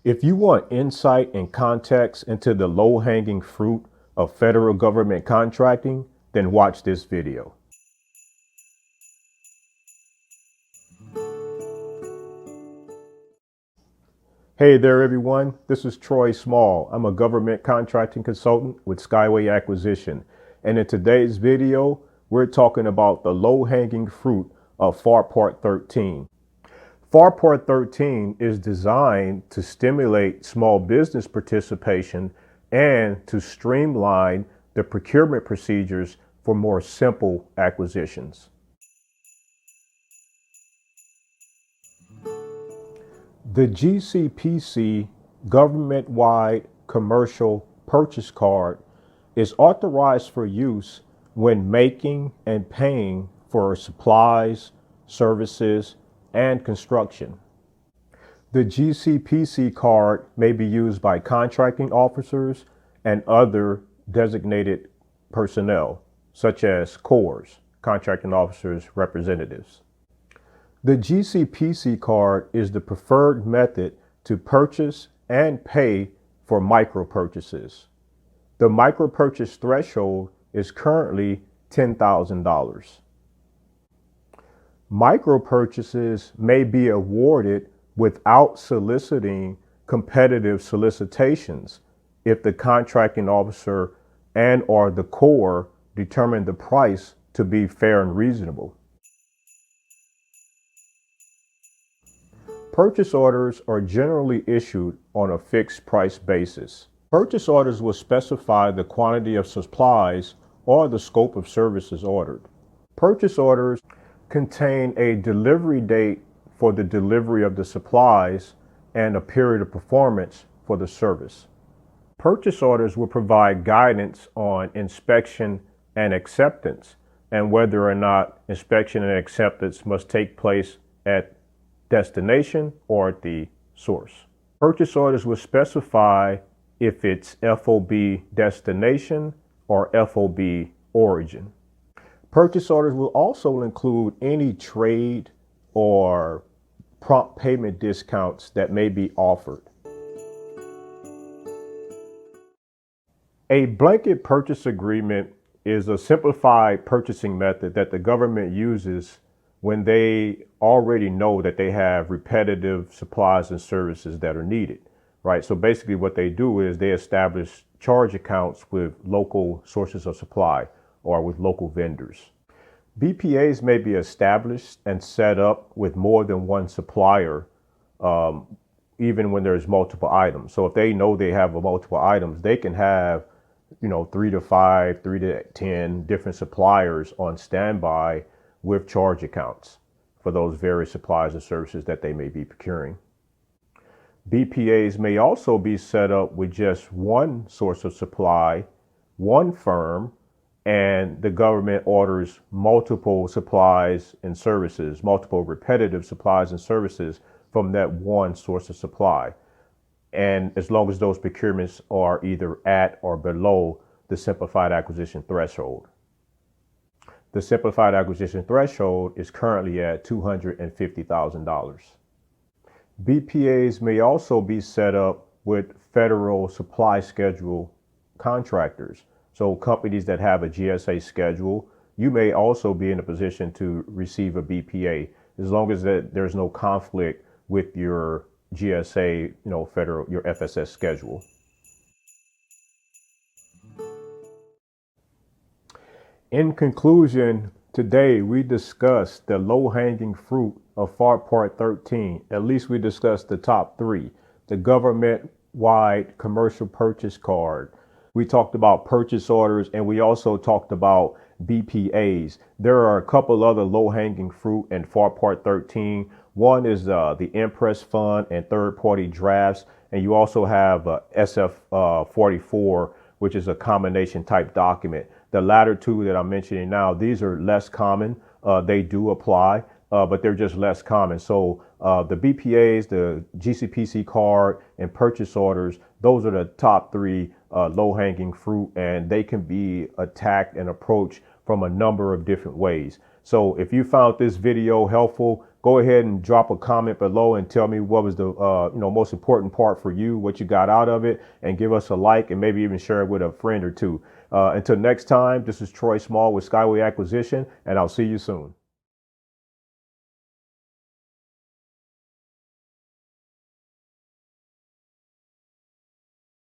If you want insight and context into the low-hanging fruit of federal government contracting, then watch this video. Hey there, everyone. This is Troy Small. I'm a government contracting consultant with Skyway Acquisition. And in today's video, we're talking about the low-hanging fruit of FAR Part 13. FAR Part 13 is designed to stimulate small business participation and to streamline the procurement procedures for more simple acquisitions. The GCPC government-wide commercial purchase card is authorized for use when making and paying for supplies, services, and construction. The GCPC card may be used by contracting officers and other designated personnel, such as CORs, contracting officers' representatives. The GCPC card is the preferred method to purchase and pay for micro purchases. The micro purchase threshold is currently $10,000. Micro purchases may be awarded without soliciting competitive solicitations if the contracting officer and/or the COR determine the price to be fair and reasonable. Purchase orders are generally issued on a fixed price basis. Purchase orders will specify the quantity of supplies or the scope of services ordered. Purchase orders contain a delivery date for the delivery of the supplies and a period of performance for the service. Purchase orders will provide guidance on inspection and acceptance and whether or not inspection and acceptance must take place at destination or at the source. Purchase orders will specify if it's FOB destination or FOB origin. Purchase orders will also include any trade or prompt payment discounts that may be offered. A blanket purchase agreement is a simplified purchasing method that the government uses when they already know that they have repetitive supplies and services that are needed, right? So basically what they do is they establish charge accounts with local sources of supply or with local vendors. BPAs may be established and set up with more than one supplier, even when there's multiple items. So if they know they have multiple items, they can have, 3 to 5, 3 to 10 different suppliers on standby with charge accounts for those various supplies and services that they may be procuring. BPAs may also be set up with just one source of supply, one firm, and the government orders multiple supplies and services, multiple repetitive supplies and services from that one source of supply. And as long as those procurements are either at or below the simplified acquisition threshold. The simplified acquisition threshold is currently at $250,000. BPAs may also be set up with federal supply schedule contractors. So companies that have a GSA schedule, you may also be in a position to receive a BPA as long as there's no conflict with your GSA, federal, your FSS schedule. In conclusion, today we discussed the low-hanging fruit of FAR Part 13. At least we discussed the top three: the government-wide commercial purchase card. We talked about purchase orders, and we also talked about BPAs. There are a couple other low-hanging fruit in FAR Part 13. One is the Impress Fund and third-party drafts, and you also have SF-44, which is a combination type document. The latter two that I'm mentioning now, these are less common. They do apply, but they're just less common. So the BPAs, the GCPC card, and purchase orders, those are the top three low-hanging fruit, and they can be attacked and approached from a number of different ways. So if you found this video helpful, Go ahead and drop a comment below and tell me what was the most important part for you, what you got out of it, and give us a like and maybe even share it with a friend or two. Until next time, this is Troy Small with Skyway Acquisition, and I'll see you soon.